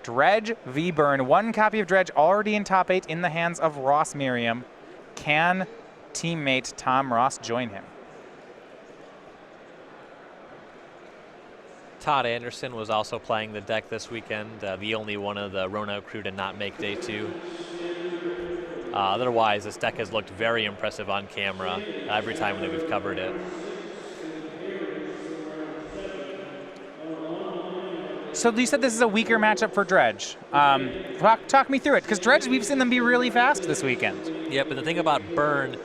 Dredge v. Burn. One copy of Dredge already in top 8 in the hands of Ross Merriam. Can teammate Tom Ross join him? Todd Anderson was also playing the deck this weekend, the only one of the Roanoke crew to not make day 2. Otherwise, this deck has looked very impressive on camera every time that we've covered it. So you said this is a weaker matchup for Dredge. Talk me through it, because Dredge, we've seen them be really fast this weekend. Yep, but the thing about Burn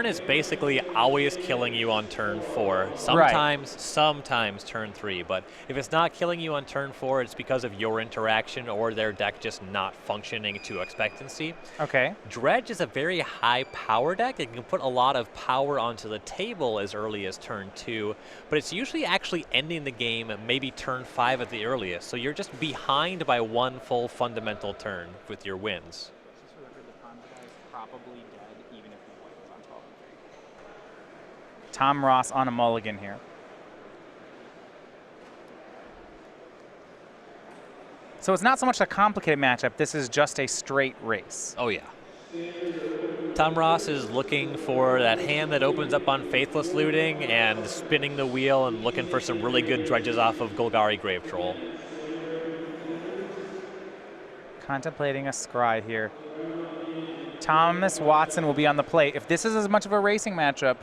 is basically always killing you on turn 4. Sometimes turn 3, but if it's not killing you on turn 4, it's because of your interaction or their deck just not functioning to expectancy. Okay. Dredge is a very high power deck. It can put a lot of power onto the table as early as turn 2, but it's usually actually ending the game maybe turn 5 at the earliest, so you're just behind by one full fundamental turn with your wins. Tom Ross on a mulligan here. So it's not so much a complicated matchup. This is just a straight race. Oh, yeah. Tom Ross is looking for that hand that opens up on Faithless Looting and spinning the wheel and looking for some really good dredges off of Golgari Grave Troll. Contemplating a scry here. Thomas Watson will be on the plate. If this is as much of a racing matchup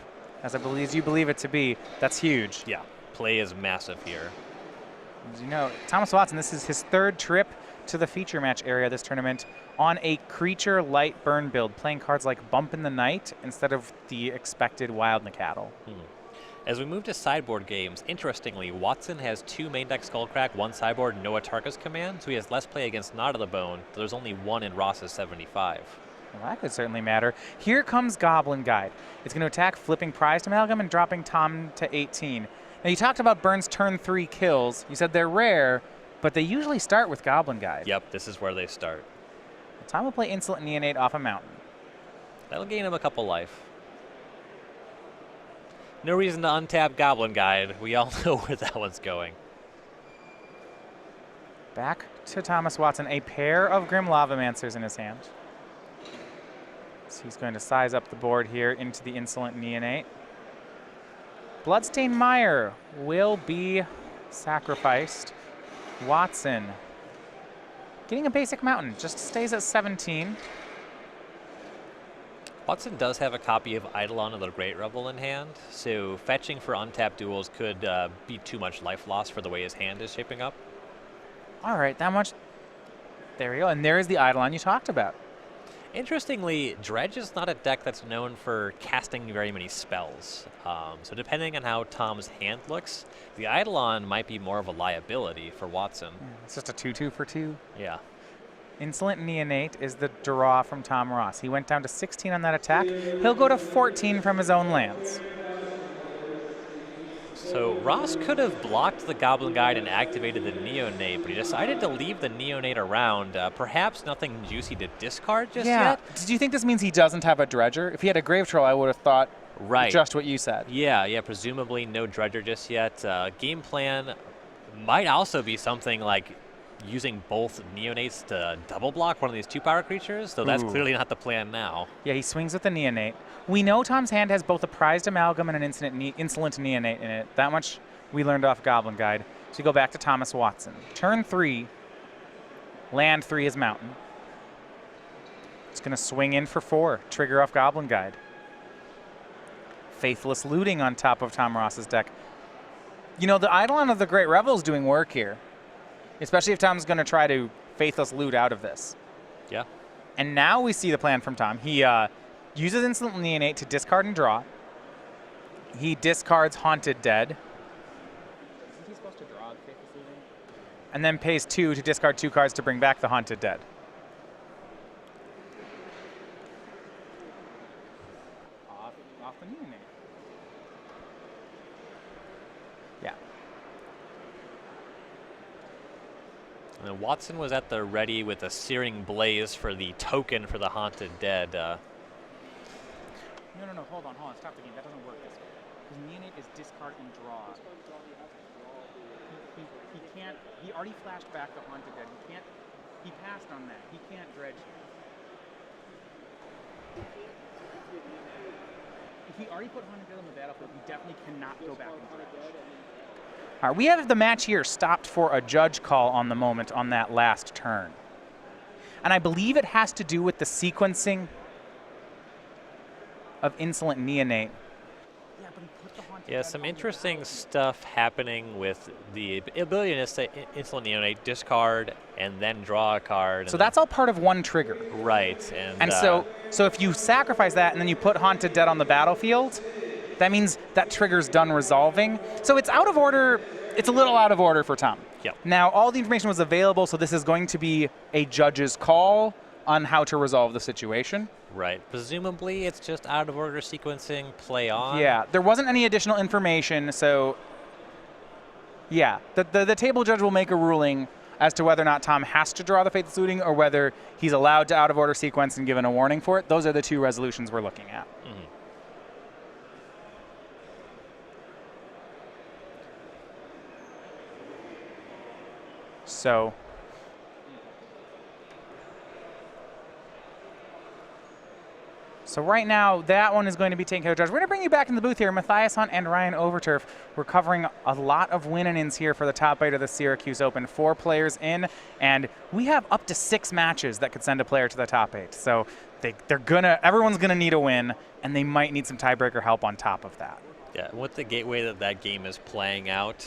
as I believe you believe it to be, that's huge. Yeah, play is massive here. As you know, Thomas Watson, this is his 3rd trip to the feature match area this tournament on a creature light burn build, playing cards like Bump in the Night instead of the expected Wild Nacatl. As we move to sideboard games, interestingly, Watson has 2 main deck Skullcrack, 1 sideboard, no Atarka's Command, so he has less play against Knot of the Bone. There's only 1 in Ross's 75. Well, that could certainly matter. Here comes Goblin Guide. It's going to attack, flipping Prized Amalgam and dropping Tom to 18. Now, you talked about Burn's turn 3 kills. You said they're rare, but they usually start with Goblin Guide. Yep, this is where they start. Tom will play Insolent Neonate off a mountain. That'll gain him a couple life. No reason to untap Goblin Guide. We all know where that one's going. Back to Thomas Watson, a pair of Grim Lavamancers in his hand. So he's going to size up the board here into the Insolent Neonate. Bloodstained Mire will be sacrificed. Watson getting a basic mountain, just stays at 17. Watson does have a copy of Eidolon of the Great Revel in hand, so fetching for untapped duels could be too much life loss for the way his hand is shaping up. All right, that much. There we go, and there is the Eidolon you talked about. Interestingly, Dredge is not a deck that's known for casting very many spells. So depending on how Tom's hand looks, the Eidolon might be more of a liability for Watson. It's just a 2/2 for 2. Yeah. Insolent Neonate is the draw from Tom Ross. He went down to 16 on that attack. He'll go to 14 from his own lands. So Ross could have blocked the Goblin Guide and activated the Neonate, but he decided to leave the Neonate around. Perhaps nothing juicy to discard just yet? Did you think this means he doesn't have a Dredger? If he had a Grave Troll, I would have thought just what you said. Yeah, presumably no Dredger just yet. Game plan might also be something like using both Neonates to double block one of these 2-power creatures, though that's clearly not the plan now. Yeah, he swings with the Neonate. We know Tom's hand has both a Prized Amalgam and an Insolent Neonate in it. That much we learned off Goblin Guide. So we go back to Thomas Watson. Turn 3, land 3 is Mountain. It's going to swing in for 4, trigger off Goblin Guide. Faithless Looting on top of Tom Ross's deck. You know, the Eidolon of the Great Revel is doing work here, especially if Tom's going to try to Faithless Loot out of this. Yeah. And now we see the plan from Tom. He uses Instant Neonate to discard and draw. He discards Haunted Dead. Isn't he supposed to draw the Faithless Looting? And then pays 2 to discard 2 cards to bring back the Haunted Dead. Off the Neonate. Yeah. And then Watson was at the ready with a Searing Blaze for the token for the Haunted Dead. No, hold on, stop the game. That doesn't work this way. Because Neonate is discard and draw. He can't, he already flashed back the Haunted Dead. He can't He passed on that. He can't dredge here. If he already put Haunted Dead on the battlefield, he definitely cannot go back and dredge. All right, we have the match here stopped for a judge call on the moment on that last turn. And I believe it has to do with the sequencing of Insolent Neonate. Yeah, but he put the Haunted Dead Some on the interesting battlefield. stuff happening with the ability to say Insolent Neonate, discard, and then draw a card. So that's all part of one trigger. Right. And so if you sacrifice that and then you put Haunted Dead on the battlefield, that means that trigger's done resolving. So it's out of order. It's a little out of order for Tom. Yep. Now, all the information was available, so this is going to be a judge's call on how to resolve the situation. Right. Presumably, it's just out of order sequencing, play on. Yeah, there wasn't any additional information, so yeah, the table judge will make a ruling as to whether or not Tom has to draw the Faithless Looting or whether he's allowed to out of order sequence and given a warning for it. Those are the two resolutions we're looking at. Mm-hmm. So right now, that one is going to be taken care of. Judge, we're going to bring you back in the booth here. Matthias Hunt and Ryan Overturf. We're covering a lot of win-ins here for the top 8 of the Syracuse Open. 4 players in, and we have up to 6 matches that could send a player to the top 8. So everyone's gonna need a win, and they might need some tiebreaker help on top of that. Yeah, with the gateway that game is playing out,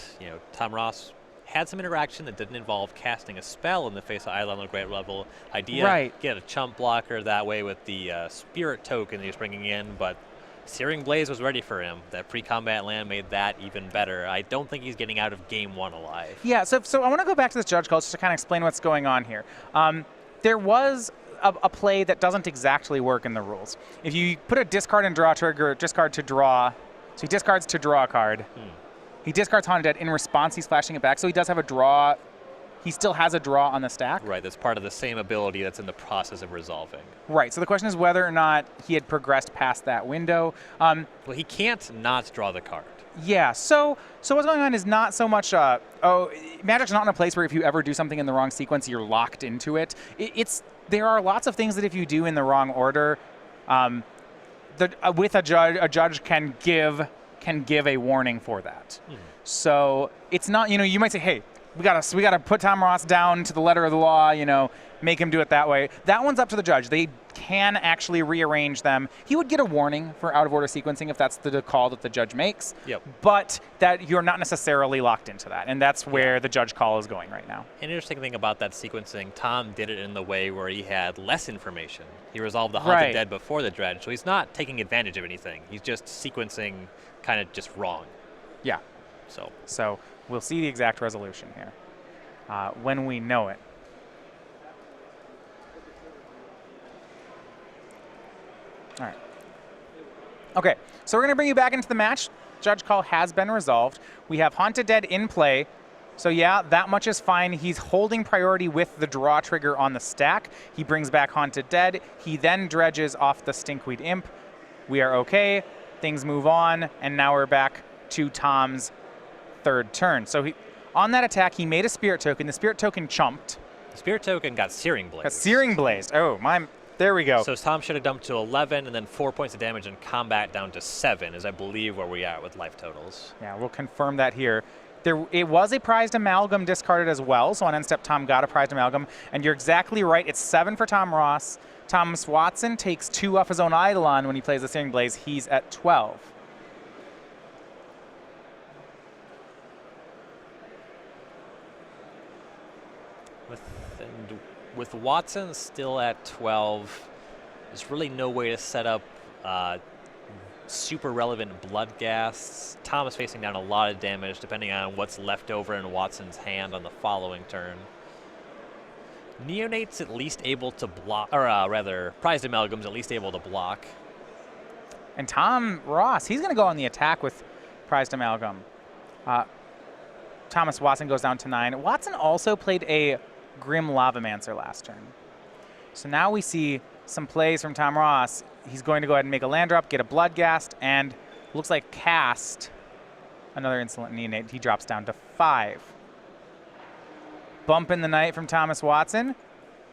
Tom Ross had some interaction that didn't involve casting a spell in the face of Island on a great level. Idea, Right. Get a chump blocker that way with the spirit token that he's bringing in, but Searing Blaze was ready for him. That pre-combat land made that even better. I don't think he's getting out of game 1 alive. Yeah, so I want to go back to this judge call just to kind of explain what's going on here. There was a play that doesn't exactly work in the rules. If you put a discard and draw trigger, discard to draw, so he discards to draw a card. He discards Haunted Dead. In response, he's flashing it back, so he does have a draw. He still has a draw on the stack. Right, that's part of the same ability that's in the process of resolving. Right, so the question is whether or not he had progressed past that window. Well, he can't not draw the card. Yeah, so what's going on is not so much, Magic's not in a place where if you ever do something in the wrong sequence, you're locked into it. There are lots of things that if you do in the wrong order, with a judge can give a warning for that. So it's not, you might say, hey, we gotta put Tom Ross down to the letter of the law, make him do it that way. That one's up to the judge. They can actually rearrange them. He would get a warning for out of order sequencing if that's the call that the judge makes. Yep. But that you're not necessarily locked into that, and that's where the judge call is going right now. An interesting thing about that sequencing, Tom did it in the way where he had less information. He resolved the Haunted Dead before the dredge, so he's not taking advantage of anything. He's just sequencing kind of just wrong. Yeah. So we'll see the exact resolution here when we know it. All right. Okay, so we're going to bring you back into the match. Judge call has been resolved. We have Haunted Dead in play. So yeah, that much is fine. He's holding priority with the draw trigger on the stack. He brings back Haunted Dead. He then dredges off the Stinkweed Imp. We are okay. Things move on, and now we're back to Tom's third turn. So on that attack, he made a Spirit Token. The Spirit Token chumped. the Spirit Token got Searing Blaze. Got Searing Blaze. Oh, there we go. So Tom should have dumped to 11 and then 4 points of damage in combat down to 7 is I believe where we are with life totals. Yeah, we'll confirm that here. It was a prized amalgam discarded as well, so on end step Tom got a prized amalgam, and you're exactly right. It's 7 for Tom Ross. Thomas Watson takes 2 off his own Eidolon when he plays the Searing Blaze. He's at 12. With Watson still at 12, there's really no way to set up super relevant blood gas. Tom is facing down a lot of damage depending on what's left over in Watson's hand on the following turn. Neonate's at least able to block, or rather, Prized Amalgam's at least able to block. And Tom Ross, he's going to go on the attack with Prized Amalgam. Thomas Watson goes down to 9. Watson also played a Grim Lavamancer last turn. So now we see some plays from Tom Ross. He's going to go ahead and make a land drop, get a Bloodghast, and looks like cast another Insolent Neonate. He drops down to 5. Bump in the night from Thomas Watson.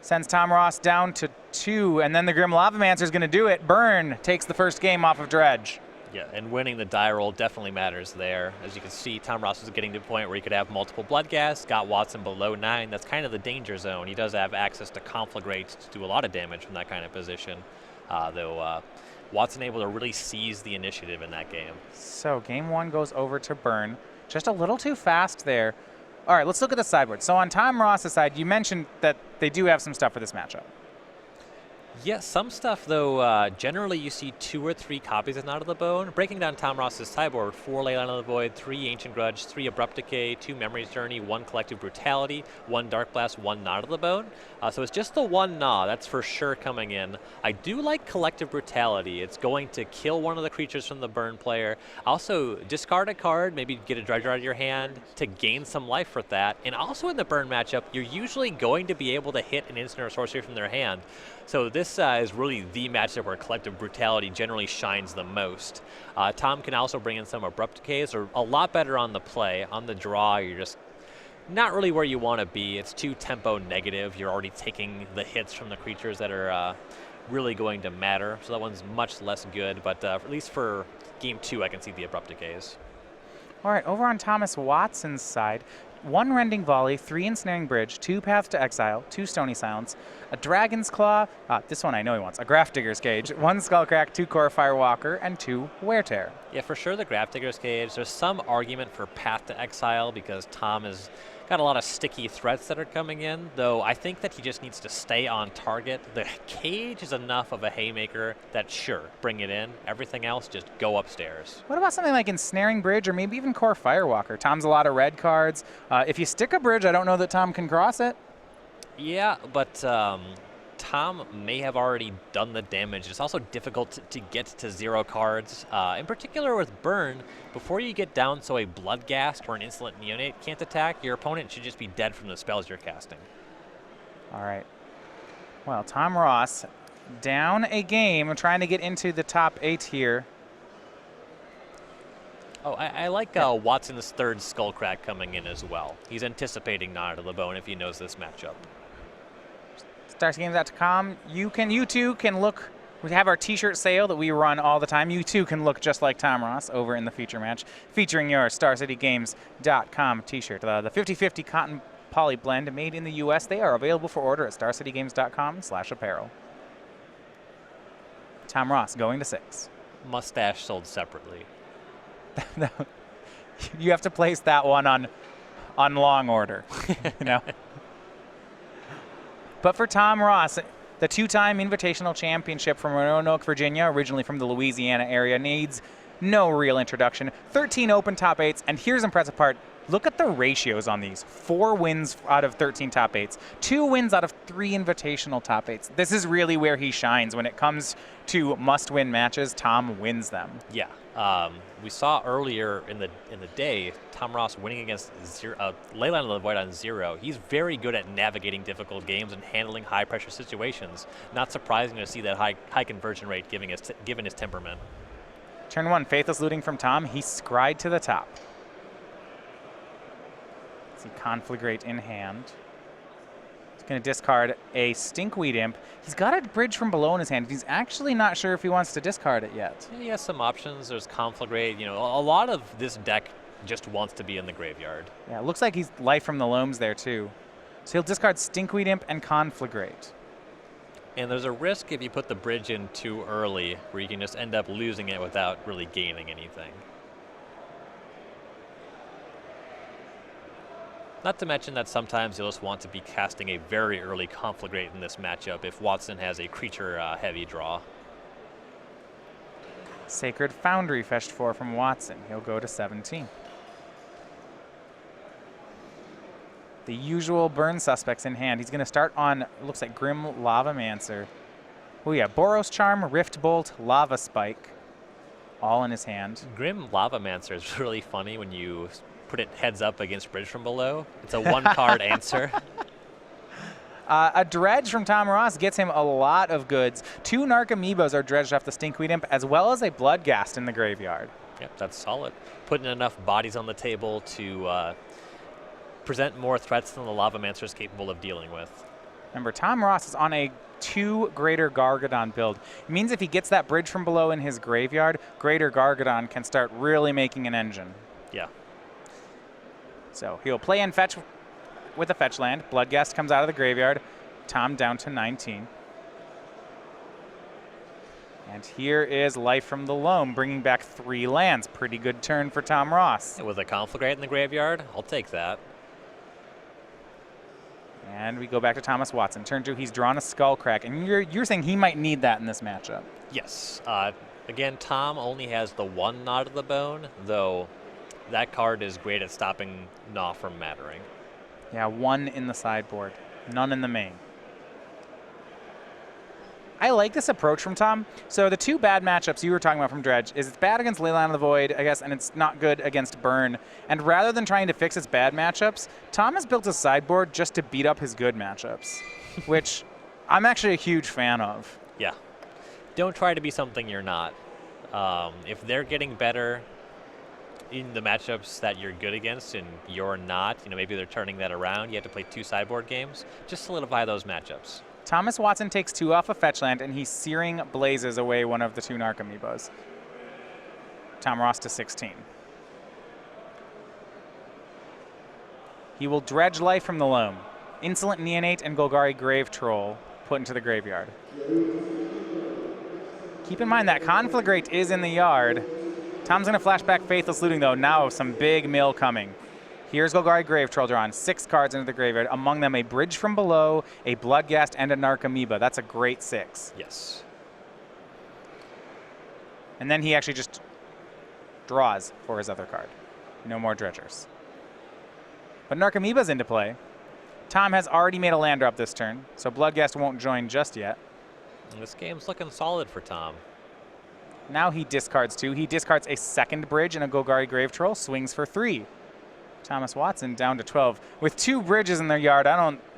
Sends Tom Ross down to 2, and then the Grim Lavamancer is going to do it. Burn takes the first game off of Dredge. Yeah, and winning the die roll definitely matters there. As you can see, Tom Ross was getting to the point where he could have multiple blood gas, got Watson below 9. That's kind of the danger zone. He does have access to Conflagrate to do a lot of damage from that kind of position, though Watson able to really seize the initiative in that game. So game 1 goes over to Burn. Just a little too fast there. All right, let's look at the sideboard. So on Tom Ross's side, you mentioned that they do have some stuff for this matchup. Yeah, some stuff, though, generally you see 2 or 3 copies of Knot of the Bone. Breaking down Tom Ross's sideboard, 4 Leyline of the Void, 3 Ancient Grudge, 3 Abrupt Decay, 2 Memory's Journey, 1 Collective Brutality, 1 Dark Blast, 1 Knot of the Bone. So it's just the 1 Gnaw, that's for sure coming in. I do like Collective Brutality. It's going to kill one of the creatures from the burn player. Also, discard a card, maybe get a Dredger out of your hand to gain some life with that. And also in the burn matchup, you're usually going to be able to hit an instant or sorcery from their hand. So this is really the matchup where Collective Brutality generally shines the most. Tom can also bring in some Abrupt Decays, or a lot better on the play. On the draw, you're just not really where you want to be. It's too tempo negative. You're already taking the hits from the creatures that are really going to matter. So that one's much less good, but at least for game 2, I can see the Abrupt Decays. All right, over on Thomas Watson's side, 1 Rending Volley, 3 Ensnaring Bridge, 2 Path to Exile, 2 Stony Silence, a Dragon's Claw, this one I know he wants, a Grafdigger's Cage, 1 Skullcrack, 2 Core Firewalker, and 2 Wear Tear. Yeah, for sure the Grafdigger's Cage. There's some argument for Path to Exile because Tom has got a lot of sticky threats that are coming in, though I think that he just needs to stay on target. The cage is enough of a haymaker that, sure, bring it in. Everything else, just go upstairs. What about something like Ensnaring Bridge or maybe even Core Firewalker? Tom's a lot of red cards. If you stick a bridge, I don't know that Tom can cross it. Yeah, but Tom may have already done the damage. It's also difficult to get to 0 cards. In particular with Burn, before you get down so a Bloodghast or an Insolent Neonate can't attack, your opponent should just be dead from the spells you're casting. All right. Well, Tom Ross down a game, trying to get into the top 8 here. Oh, I like Watson's 3rd Skullcrack coming in as well. He's anticipating Knot of the Bone if he knows this matchup. StarsGames.com. You too can look. We have our t-shirt sale that we run all the time. You too can look just like Tom Ross over in the feature match, featuring your StarCityGames.com t-shirt. The 50/50 cotton poly blend made in the U.S. They are available for order at StarCityGames.com/apparel. Tom Ross going to 6. Mustache sold separately. You have to place that one on long order, you know. But for Tom Ross, the 2-time Invitational Championship from Roanoke, Virginia, originally from the Louisiana area, needs no real introduction. 13 open top 8s, and here's the impressive part. Look at the ratios on these. 4 wins out of 13 top 8s. 2 wins out of 3 invitational top 8s. This is really where he shines. When it comes to must-win matches, Tom wins them. Yeah. We saw earlier in the day Tom Ross winning against Leyline of the Void on 0. He's very good at navigating difficult games and handling high-pressure situations. Not surprising to see that high conversion rate given his temperament. Turn 1, Faithless Looting from Tom. He scried to the top. See Conflagrate in hand. He's going to discard a Stinkweed Imp. He's got a bridge from below in his hand. He's actually not sure if he wants to discard it yet. Yeah, he has some options. There's Conflagrate. You know, a lot of this deck just wants to be in the graveyard. Yeah, it looks like he's Life from the Loams there too. So he'll discard Stinkweed Imp and Conflagrate. And there's a risk if you put the bridge in too early where you can just end up losing it without really gaining anything. Not to mention that sometimes you'll just want to be casting a very early Conflagrate in this matchup if Watson has a creature-heavy draw. Sacred Foundry fetched 4 from Watson. He'll go to 17. The usual burn suspects in hand. He's going to start on, looks like Grim Lavamancer. Oh yeah, Boros Charm, Rift Bolt, Lava Spike, all in his hand. Grim Lavamancer is really funny when you put it heads up against Bridge from Below. It's a 1-card answer. A Dredge from Tom Ross gets him a lot of goods. 2 Narcomoebas are dredged off the Stinkweed Imp, as well as a Bloodghast in the graveyard. Yep, that's solid. Putting enough bodies on the table to present more threats than the Lavamancer is capable of dealing with. Remember, Tom Ross is on a 2 Greater Gargadon build. It means if he gets that bridge from below in his graveyard, Greater Gargadon can start really making an engine. Yeah. So he'll play and fetch with a fetch land. Bloodghast comes out of the graveyard. Tom down to 19. And here is Life from the Loam, bringing back 3 lands. Pretty good turn for Tom Ross. With a Conflagrate in the graveyard, I'll take that. And we go back to Thomas Watson. Turn 2, he's drawn a Skullcrack. And you're saying he might need that in this matchup. Yes. Again, Tom only has the 1 Knot of the Bone, though that card is great at stopping Gnaw from mattering. Yeah, 1 in the sideboard, none in the main. I like this approach from Tom. So the 2 bad matchups you were talking about from Dredge is it's bad against Leyline of the Void, I guess, and it's not good against Burn. And rather than trying to fix its bad matchups, Tom has built a sideboard just to beat up his good matchups, which I'm actually a huge fan of. Yeah. Don't try to be something you're not. If they're getting better in the matchups that you're good against and you're not, maybe they're turning that around, you have to play 2 sideboard games, just solidify those matchups. Thomas Watson takes 2 off a fetch land, and he's Searing Blazes away one of the 2 Narcomoebas. Tom Ross to 16. He will Dredge Life from the Loam. Insolent Neonate and Golgari Grave Troll put into the graveyard. Keep in mind that Conflagrate is in the yard. Tom's going to flashback Faithless Looting, though. Now some big mill coming. Here's Golgari Grave Troll drawn. 6 cards into the graveyard. Among them, a Bridge from Below, a Bloodghast, and a Narcomoeba. That's a great 6. Yes. And then he actually just draws for his other card. No more Dredgers. But Narcomoeba's into play. Tom has already made a land drop this turn, so Bloodghast won't join just yet. This game's looking solid for Tom. Now he discards 2. He discards a 2nd Bridge and a Golgari Grave Troll, swings for 3. Thomas Watson down to 12. With 2 bridges in their yard,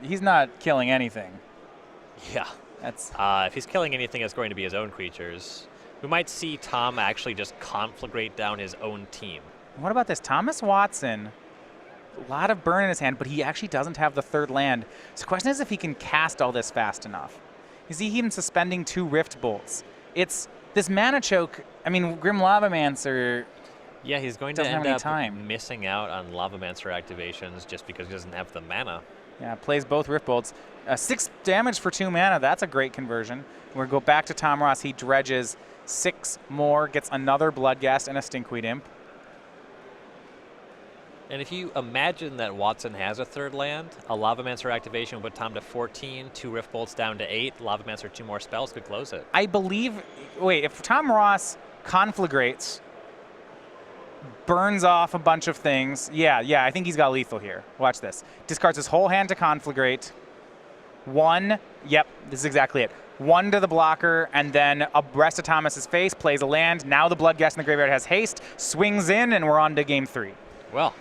he's not killing anything. Yeah. That's if he's killing anything, it's going to be his own creatures. We might see Tom actually just conflagrate down his own team. What about this? Thomas Watson, a lot of burn in his hand, but he actually doesn't have the 3rd land. So the question is if he can cast all this fast enough. Is he even suspending 2 Rift Bolts? It's this mana choke. I mean, Grim Lavamancer. Yeah, he's going to end up missing out on Lavamancer activations just because he doesn't have the mana. Yeah, plays both Rift Bolts. 6 damage for 2 mana. That's a great conversion. We'll go back to Tom Ross. He dredges 6 more, gets another Bloodghast and a Stinkweed Imp. And if you imagine that Watson has a 3rd land, a Lavamancer activation would put Tom to 14, 2 Rift Bolts down to 8, Lavamancer 2 more spells could close it. I believe, wait, if Tom Ross conflagrates, burns off a bunch of things, yeah, I think he's got lethal here. Watch this. Discards his whole hand to conflagrate. 1, yep, this is exactly it. 1 to the blocker, and then abreast of Thomas's face, plays a land. Now the Bloodghast in the graveyard has haste, swings in, and we're on to game 3. Well,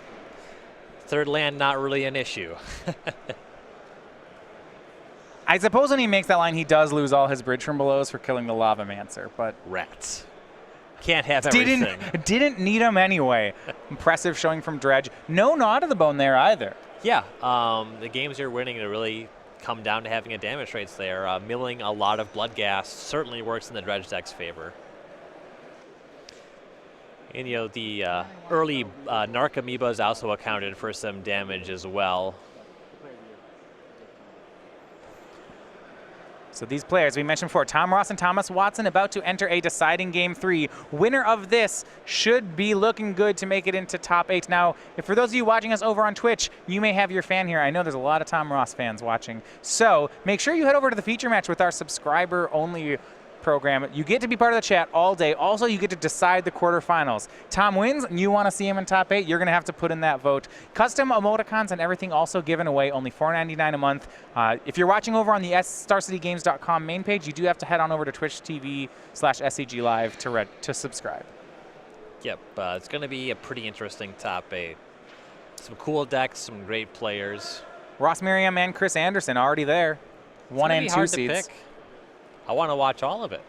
3rd land, not really an issue. I suppose when he makes that line, he does lose all his Bridge from Belows for killing the Lavamancer, but rats. Can't have everything. Didn't need him anyway. Impressive showing from Dredge. No Knot of the Bone there either. Yeah, the games you're winning to really come down to having a damage rates there. Milling a lot of Bloodghast certainly works in the Dredge deck's favor. And the early Narcomoebas also accounted for some damage as well. So these players, we mentioned before, Tom Ross and Thomas Watson about to enter a deciding game 3. Winner of this should be looking good to make it into top 8. Now, if for those of you watching us over on Twitch, you may have your fan here. I know there's a lot of Tom Ross fans watching. So make sure you head over to the feature match with our subscriber-only program. You get to be part of the chat all day. Also, you get to decide the quarterfinals. Tom wins, and you want to see him in top 8, you're going to have to put in that vote. Custom emoticons and everything also given away, only $4.99 a month. If you're watching over on the StarCityGames.com main page, you do have to head on over to Twitch TV/SCG Live to subscribe. Yep, it's going to be a pretty interesting top 8. Some cool decks, some great players. Ross Merriam and Chris Anderson already there. 1 and 2 seeds. I want to watch all of it.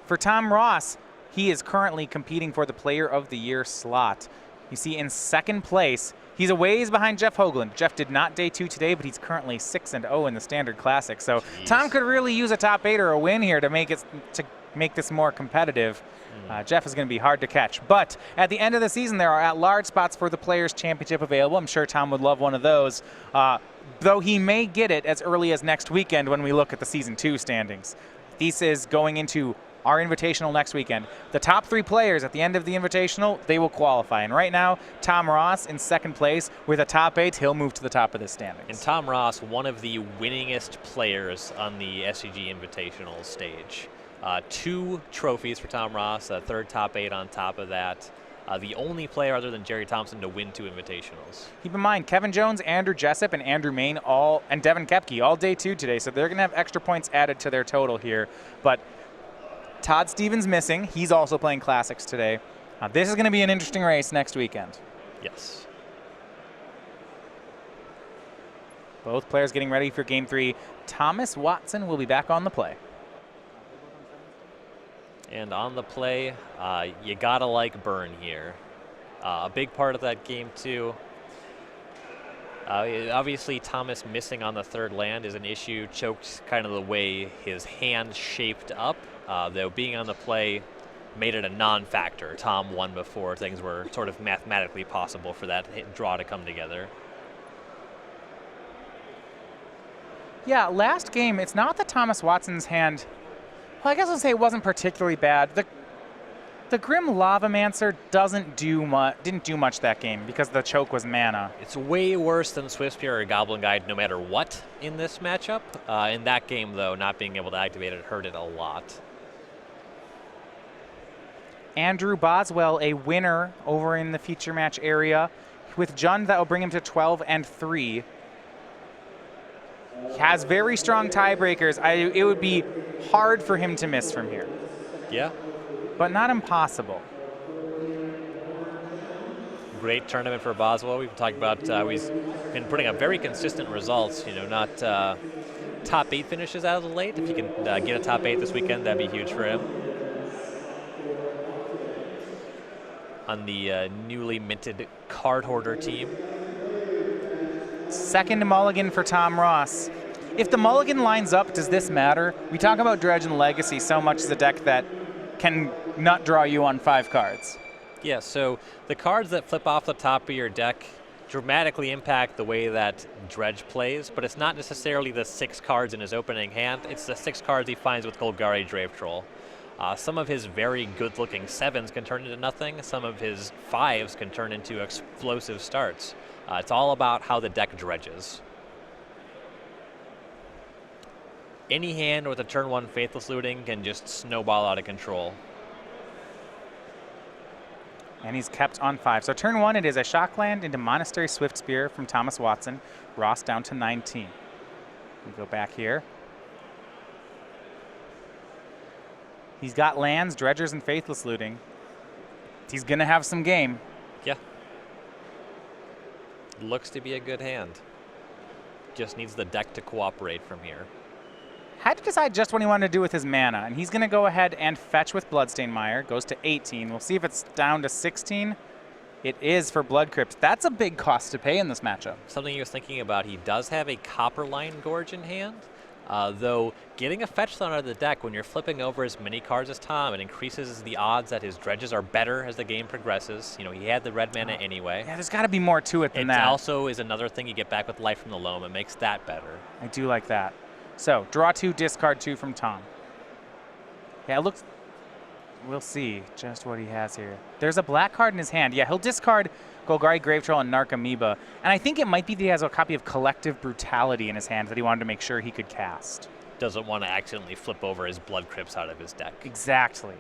For Tom Ross, he is currently competing for the Player of the Year slot. You see, in 2nd place, He's a ways behind Jeff Hoagland. Jeff did not day 2 today, but he's currently 6-0 in the Standard Classic. So Jeez. Tom could really use a top 8 or a win here to make this more competitive. Jeff is going to be hard to catch. But at the end of the season, there are at-large spots for the Players' Championship available. I'm sure Tom would love one of those, though he may get it as early as next weekend when we look at the Season 2 standings. This is going into our Invitational next weekend. The top 3 players at the end of the Invitational, they will qualify. And right now, Tom Ross in second place with a top 8. He'll move to the top of the standings. And Tom Ross, one of the winningest players on the SCG Invitational stage. 2 trophies for Tom Ross, a third top 8 on top of that. The only player other than Jerry Thompson to win 2 Invitationals. Keep in mind, Kevin Jones, Andrew Jessup, and Andrew Main and Devin Kepke all day 2 today, so they're going to have extra points added to their total here. But Todd Stevens missing. He's also playing Classics today. This is going to be an interesting race next weekend. Yes. Both players getting ready for Game 3. Thomas Watson will be back on the play. And on the play, you gotta like Byrne here. A big part of that game too. Obviously, Thomas missing on the third land is an issue. Choked kind of the way his hand shaped up. Though being on the play made it a non-factor. Tom won before things were sort of mathematically possible for that draw to come together. Yeah, last game, it's not that Thomas Watson's hand, well, I guess I'll say it wasn't particularly bad. The Grim Lavamancer didn't do much that game because the choke was mana. It's way worse than Swiftspear or Goblin Guide no matter what in this matchup. In that game, though, not being able to activate it hurt it a lot. Andrew Boswell, a winner over in the feature match area. With Jund, that will bring him to 12-3. He has very strong tiebreakers. It would be hard for him to miss from here. Yeah. But not impossible. Great tournament for Boswell. We've talked about he's been putting up very consistent results. You know, not top 8 finishes out of the late. If you can get a top 8 this weekend, that'd be huge for him. On the newly minted card hoarder team. Second mulligan for Tom Ross. If the mulligan lines up, does this matter? We talk about Dredge and Legacy so much as a deck that can not draw you on 5 cards. Yeah, so the cards that flip off the top of your deck dramatically impact the way that Dredge plays, but it's not necessarily the 6 cards in his opening hand. It's the 6 cards he finds with Golgari Drave Troll. Some of his very good-looking 7s can turn into nothing. Some of his 5s can turn into explosive starts. It's all about how the deck dredges. Any hand with a turn 1 Faithless Looting can just snowball out of control. And he's kept on 5. So turn 1, it is a Shockland into Monastery Swiftspear from Thomas Watson. Ross down to 19. We go back here. He's got lands, dredgers, and Faithless Looting. He's going to have some game. Yeah. Looks to be a good hand. Just needs the deck to cooperate from here. Had to decide just what he wanted to do with his mana, and he's going to go ahead and fetch with Bloodstained Mire. Goes to 18. We'll see if it's down to 16. It is for Blood Crypt. That's a big cost to pay in this matchup. Something he was thinking about, he does have a Copperline Gorge in hand. Though getting a fetch zone out of the deck when you're flipping over as many cards as Tom, it increases the odds that his dredges are better as the game progresses. You know, he had the red mana anyway. Yeah, there's got to be more to it than that. It also is another thing you get back with Life from the Loam. It makes that better. I do like that. So, draw 2, discard 2 from Tom. Yeah, it looks... We'll see just what he has here. There's a black card in his hand. Yeah, he'll discard Golgari Grave Troll and Narcomoeba. And I think it might be that he has a copy of Collective Brutality in his hand that he wanted to make sure he could cast. Doesn't want to accidentally flip over his Blood Crypts out of his deck. Exactly.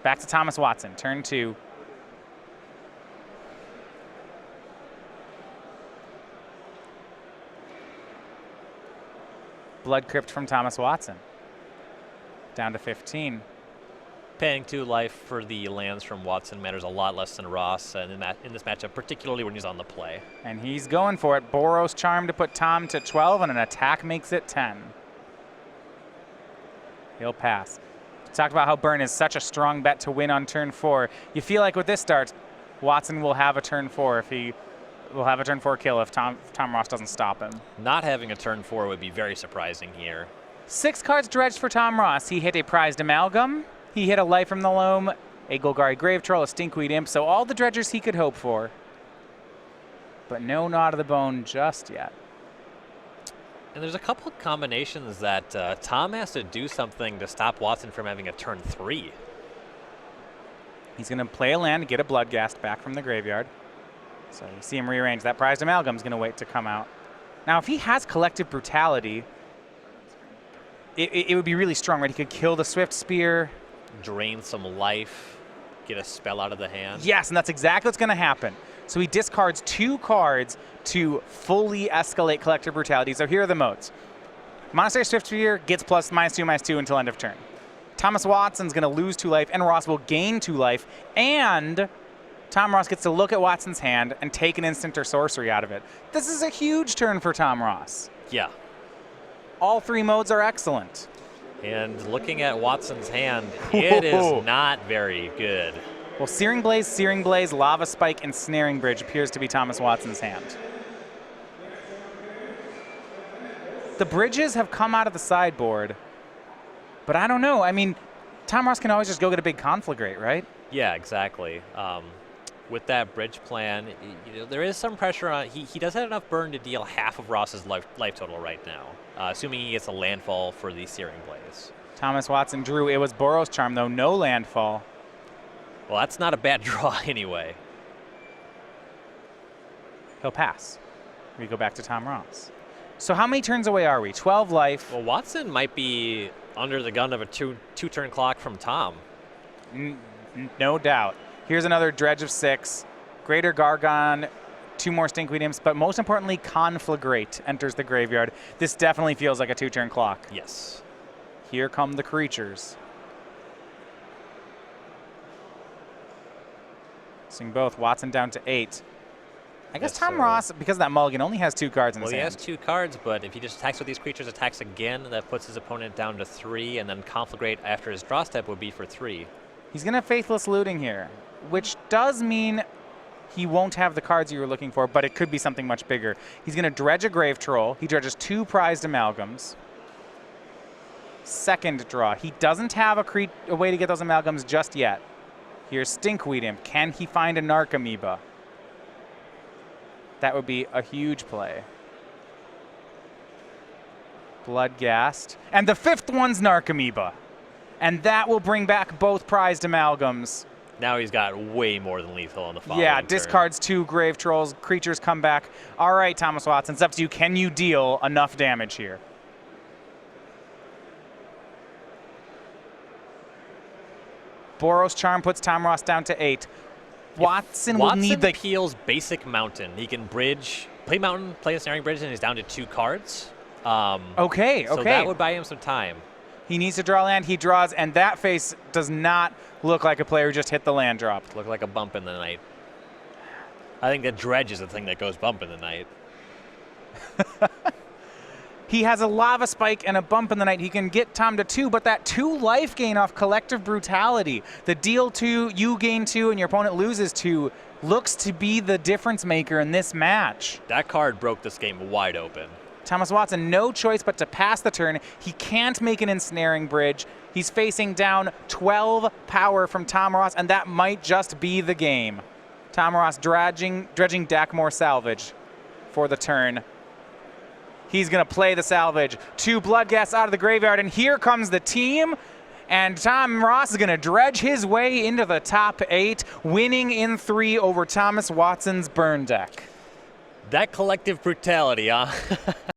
Back to Thomas Watson, turn 2. Blood Crypt from Thomas Watson. Down to 15. Paying 2 life for the lands from Watson matters a lot less than Ross in this matchup, particularly when he's on the play. And he's going for it. Boros Charm to put Tom to 12, and an attack makes it 10. He'll pass. We talked about how Byrne is such a strong bet to win on turn 4. You feel like with this start, Watson will have a turn 4 if he will have a turn 4 kill if Tom Ross doesn't stop him. Not having a turn 4 would be very surprising here. 6 cards dredged for Tom Ross. He hit a prized amalgam. He hit a Life from the Loam, a Golgari Grave Troll, a Stinkweed Imp, so all the dredgers he could hope for. But no Gnaw to the Bone just yet. And there's a couple of combinations that Tom has to do something to stop Watson from having a turn 3. He's going to play a land, get a Bloodghast back from the graveyard. So you see him rearrange. That prized amalgam's going to wait to come out. Now, if he has Collective Brutality, it would be really strong, right? He could kill the Swift Spear. Drain some life, get a spell out of the hand. Yes, and that's exactly what's going to happen. So he discards 2 cards to fully escalate Collective Brutality. So here are the modes. Monastery Swift Spear gets +2/-2 until end of turn. Thomas Watson's going to lose 2 life, and Ross will gain 2 life, and Tom Ross gets to look at Watson's hand and take an instant or sorcery out of it. This is a huge turn for Tom Ross. Yeah. All 3 modes are excellent. And looking at Watson's hand, it is not very good. Well, Searing Blaze, Lava Spike, and Snaring Bridge appears to be Thomas Watson's hand. The bridges have come out of the sideboard, but I don't know. I mean, Tom Ross can always just go get a big Conflagrate, right? Yeah, exactly. With that bridge plan, there is some pressure on. He does have enough burn to deal half of Ross's life total right now, assuming he gets a landfall for the Searing Blaze. Thomas Watson drew. It was Boros Charm, though. No landfall. Well, that's not a bad draw anyway. He'll pass. We go back to Tom Ross. So how many turns away are we? 12 life. Well, Watson might be under the gun of a two-turn clock from Tom. No doubt. Here's another Dredge of 6. Greater Gargon, 2 more Stinkweed Imps, but most importantly, Conflagrate enters the graveyard. This definitely feels like a 2-turn clock. Yes. Here come the creatures. Seeing both. Watson down to 8. I guess Tom Ross, because of that mulligan, only has 2 cards in his hand. Well, he has 2 cards, but if he just attacks with these creatures, attacks again, that puts his opponent down to 3, and then Conflagrate after his draw step would be for 3. He's going to Faithless Looting here, which does mean he won't have the cards you were looking for, but it could be something much bigger. He's going to dredge a Grave Troll. He dredges 2 prized amalgams. Second draw. He doesn't have a way to get those amalgams just yet. Here's Stinkweed Imp. Can he find a Narcomoeba? That would be a huge play. Bloodghast. And the 5th one's Narcomoeba. And that will bring back both prized amalgams. Now he's got way more than lethal on the following Yeah, turn. discards 2 Grave Trolls. Creatures come back. All right, Thomas Watson, it's up to you. Can you deal enough damage here? Boros Charm puts Tom Ross down to 8. Watson will need the... peels basic Mountain. He can bridge, play Mountain, play a Snaring Bridge, and he's down to 2 cards. Okay. So that would buy him some time. He needs to draw land. He draws, and that face does not look like a player who just hit the land drop. Look like a bump in the night. I think that Dredge is the thing that goes bump in the night. He has a Lava Spike and a Bump in the Night. He can get Tom to 2, but that 2 life gain off Collective Brutality, the deal 2, you gain 2, and your opponent loses 2, looks to be the difference maker in this match. That card broke this game wide open. Thomas Watson, no choice but to pass the turn. He can't make an Ensnaring Bridge. He's facing down 12 power from Tom Ross, and that might just be the game. Tom Ross dredging Dakmor Salvage for the turn. He's going to play the salvage. 2 Bloodghasts out of the graveyard, and here comes the team. And Tom Ross is going to dredge his way into the top 8, winning in 3 over Thomas Watson's burn deck. That Collective Brutality, huh?